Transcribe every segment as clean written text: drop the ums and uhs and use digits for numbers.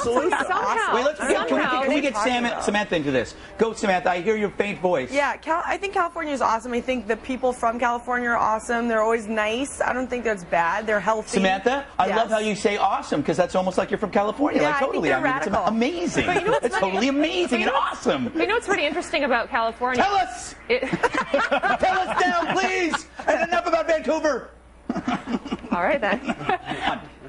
solution. Somehow. Wait, can we get Samantha into this? Go, Samantha. I hear your faint voice. Yeah, I think California is awesome. I think the people from California are awesome. They're always nice. I don't think that's bad. They're healthy. Samantha, I love how you say awesome, because that's almost like you're from California. Yeah, like, totally. I think they're it's amazing. But you know what's it's funny? totally amazing and awesome. You know what's pretty interesting about California? Tell us! Tell us now, please! And enough about Vancouver! All right, then.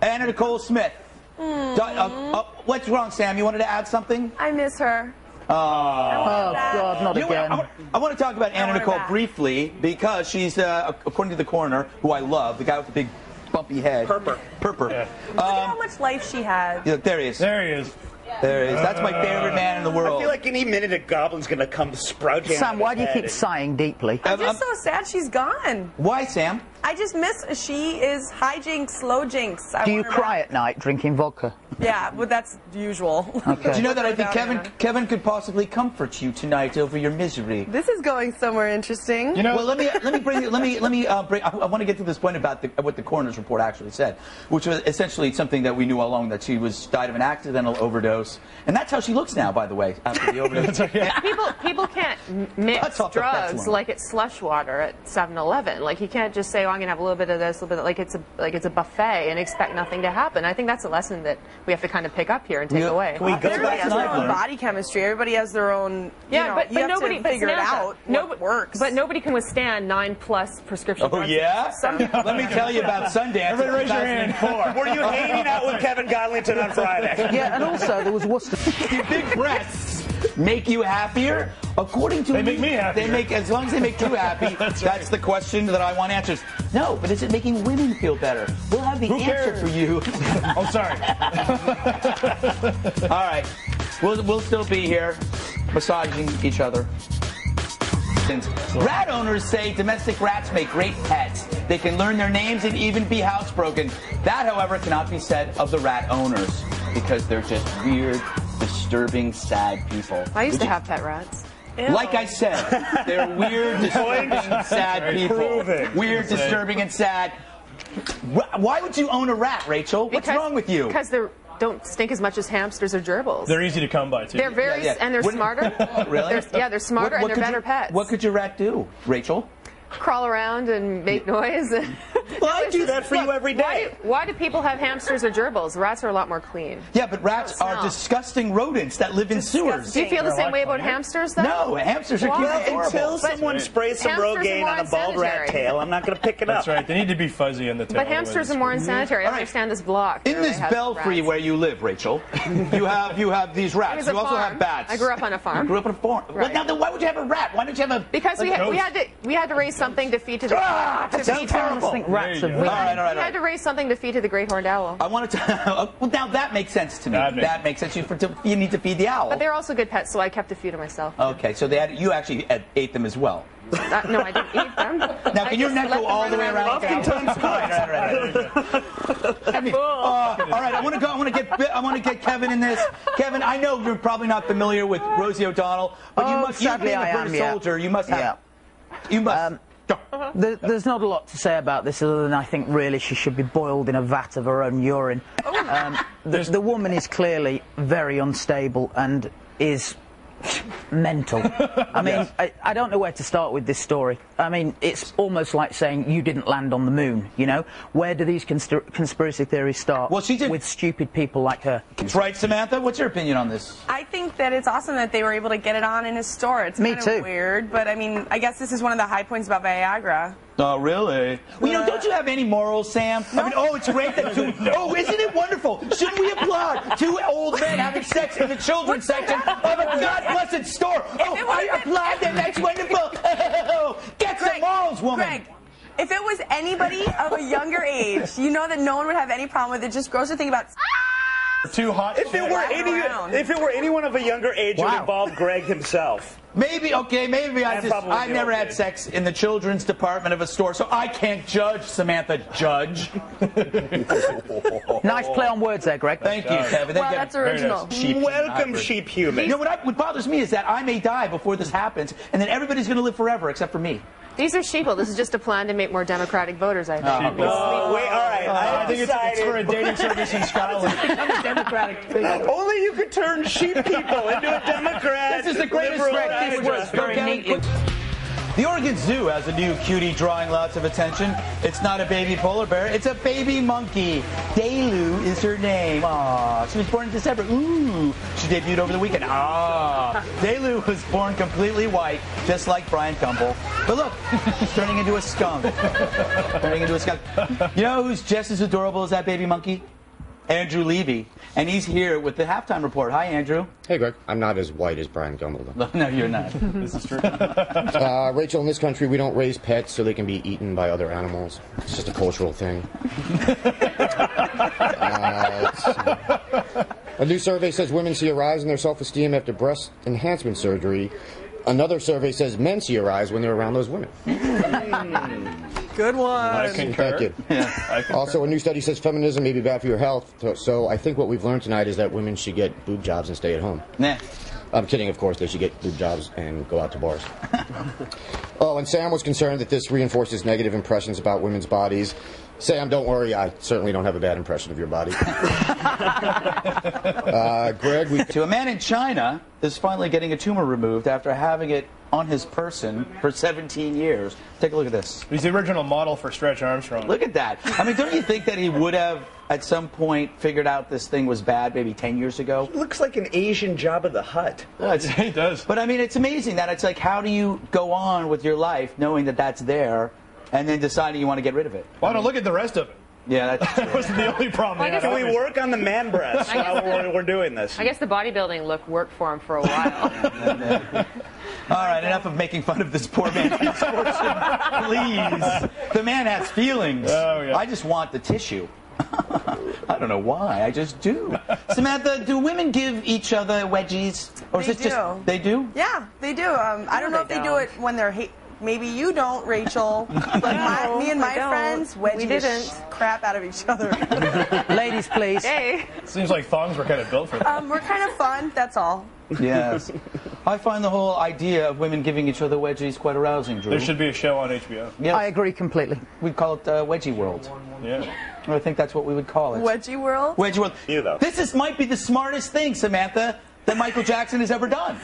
Anna Nicole Smith. What's wrong, Sam? You wanted to add something? I miss her. Oh, God, not again. I want to talk about Anna Nicole briefly, because she's, according to the coroner, who I love, the guy with the big bumpy head. Purper. Yeah. Look at how much life she has. Yeah, there he is. There he is. There he is. That's my favorite man in the world. I feel like any minute a goblin's going to come sprouting. Sam, why do you keep sighing deeply? I'm just so sad she's gone. Why, Sam? I just miss. She is hijinks, low jinks. Do you cry at night drinking vodka? Yeah, but that's usual. Okay. Do you know that I think Kevin could possibly comfort you tonight over your misery? This is going somewhere interesting. You know, well, let me bring. I want to get to this point about what the coroner's report actually said, which was essentially something that we knew all along, that she died of an accidental overdose, and that's how she looks now, by the way, after the overdose. People can't mix drugs like it's slush water at 7-Eleven. Like, you can't just say, "Oh, I'm gonna have a little bit of this, a little bit," like it's a buffet and expect nothing to happen. I think that's a lesson that we have to kind of pick up here and take away. Can we go Everybody has their own body chemistry. Everybody has their own. But nobody figure it out. What works. But nobody can withstand 9+ prescription drugs. Oh yeah. Let me tell you about Sundance. Everybody raise your hand. Were you hanging out with Kevin Godlington on Friday? Yeah, and also there was Worcester. Big breasts make you happier? According to they make me happy. They make, as long as they make you happy. That's the question that I want answers. No, but is it making women feel better? We'll have the answer for you. Oh, sorry. All right, we'll still be here, massaging each other. Rat owners say domestic rats make great pets. They can learn their names and even be housebroken. That, however, cannot be said of the rat owners, because they're just weird, disturbing, sad people. I used to have pet rats. Ew. Like I said, they're weird, disturbing, sad people. Weird, disturbing, and sad. Why would you own a rat, Rachel? What's wrong with you? Because they don't stink as much as hamsters or gerbils. They're easy to come by, too. They're very, and they're smarter. Really? They're smarter and they're better pets. What could your rat do, Rachel? Crawl around and make noise. Well, I do that for you every day. Why do people have hamsters or gerbils? Rats are a lot more clean. Yeah, but rats are disgusting rodents that live in sewers. Do you feel the same way about hamsters, though? No, hamsters are cute and horrible. Until someone sprays some Rogaine on a bald rat tail, I'm not going to pick it up. That's right. They need to be fuzzy in the tail. But hamsters are more unsanitary. I understand this block. In this belfry where you live, Rachel, you have these rats. You also have bats. I grew up on a farm. You grew up on a farm. Right. Well, now, then why would you have a rat? Why don't you have a... Because we had to raise something to feed to the... That sounds terrible. Rats are We had to raise something to feed to the great horned owl. I wanted to... Well, now that makes sense to me. That makes sense. You need to feed the owl. But they're also good pets, so I kept a few to myself. Okay, so you actually ate them as well. No, I didn't eat them. Now, can your neck go all the way around? All right, I want to get Kevin in this. Kevin, I know you're probably not familiar with Rosie O'Donnell, but you must. You've been a British soldier. You must have. You must. There's not a lot to say about this other than I think really she should be boiled in a vat of her own urine. The woman is clearly very unstable and is mental. I mean, I don't know where to start with this story. I mean, it's almost like saying you didn't land on the moon, you know? Where do these conspiracy theories start? Well, she did. With stupid people like her. That's right, Samantha. What's your opinion on this? I think that it's awesome that they were able to get it on in his store. It's kind of weird, but I mean, I guess this is one of the high points about Viagra. Oh, really? Well, you know, don't you have any morals, Sam? I mean, it's great that isn't it wonderful? Shouldn't we applaud two old men having sex in the children's section of a God-blessed store? I applaud them. That's wonderful. Get some morals, woman. Greg, if it was anybody of a younger age, you know that no one would have any problem with it. Just gross to think about. Too hot. If it were anyone of a younger age, it would involve Greg himself. Maybe I've never had sex in the children's department of a store, so I can't judge, Samantha. Judge. Nice play on words there, Greg. Thank you, Kevin. Well, that's original. Welcome, sheep human. You know what bothers me is that I may die before this happens, and then everybody's going to live forever except for me. These are sheeple. This is just a plan to make more Democratic voters, I think. No, wait, all right. I think it's for a dating service in Scotland. Only you could turn sheep people into a Democrat. This is the greatest threat. This was very neat. The Oregon Zoo has a new cutie drawing lots of attention. It's not a baby polar bear, it's a baby monkey. Delu is her name. Aww, she was born in December. Ooh, she debuted over the weekend. Ah, Delu was born completely white, just like Brian Gumbel. But look, she's turning into a skunk. Turning into a skunk. You know who's just as adorable as that baby monkey? Andrew Levy, and he's here with the halftime report. Hi, Andrew. Hey, Greg. I'm not as white as Brian Gumbel, though. No, you're not. This is true. Rachel, in this country, we don't raise pets so they can be eaten by other animals. It's just a cultural thing. A new survey says women see a rise in their self-esteem after breast enhancement surgery. Another survey says men see a rise when they're around those women. Good one. I concur. Thank you. I concur. Also, a new study says feminism may be bad for your health. So I think what we've learned tonight is that women should get boob jobs and stay at home. Nah. I'm kidding, of course. They should get boob jobs and go out to bars. Oh, and Sam was concerned that this reinforces negative impressions about women's bodies. Sam, don't worry. I certainly don't have a bad impression of your body. Greg, To a man in China is finally getting a tumor removed after having it on his person for 17 years. Take a look at this. He's the original model for Stretch Armstrong. Look at that. I mean, don't you think that he would have, at some point, figured out this thing was bad maybe 10 years ago? Looks like an Asian Jabba the Hutt. He does. But, I mean, it's amazing that it's like, how do you go on with your life knowing that that's there and then deciding you want to get rid of it? Why don't look at the rest of it? Yeah, That wasn't the only problem. Well, Can we work on the man breast while we're doing this? I guess the bodybuilding look worked for him for a while. All right, enough of making fun of this poor man's misfortune, please. The man has feelings. Oh, yeah. I just want the tissue. I don't know why, I just do. Samantha, do women give each other wedgies? Or is They it just do. they do? Yeah, they do. I don't know if they do it when they're maybe you don't, Rachel. But me and my friends wedgie the crap out of each other. Ladies, please. Hey. Seems like thongs were kind of built for that. We're kind of fun, that's all. Yes. I find the whole idea of women giving each other wedgies quite arousing, Drew. There should be a show on HBO. Yes. I agree completely. We'd call it Wedgie World. Yeah. I think that's what we would call it. Wedgie World? Wedgie World. You, though. This might be the smartest thing, Samantha, that Michael Jackson has ever done.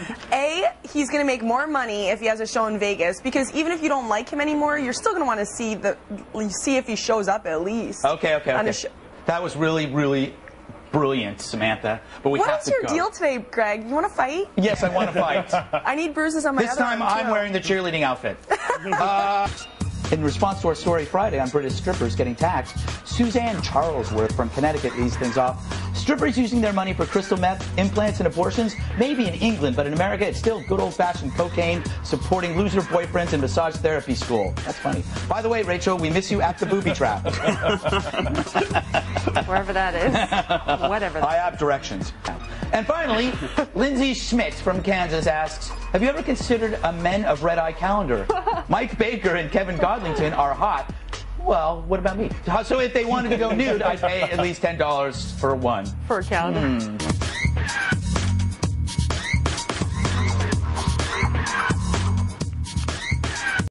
He's going to make more money if he has a show in Vegas, because even if you don't like him anymore, you're still going to want to see if he shows up at least. Okay. On a show. That was really, really brilliant, Samantha. But we have What is to your go. deal today, Greg? You want to fight? Yes, I want to fight. I need bruises on my This other time arm, I'm too. wearing the cheerleading outfit. In response to our story Friday on British strippers getting taxed, Suzanne Charlesworth from Connecticut leads things off. Strippers using their money for crystal meth, implants, and abortions, maybe in England, but in America it's still good old-fashioned cocaine, supporting loser boyfriends, and massage therapy school. That's funny. By the way, Rachel, we miss you at the booby trap. Wherever that is. Whatever that I have directions. And finally, Lindsay Schmidt from Kansas asks, have you ever considered a Men of Red Eye calendar? Mike Baker and Kevin Godlington are hot. Well, what about me? So if they wanted to go nude, I'd pay at least $10 for one. for a calendar.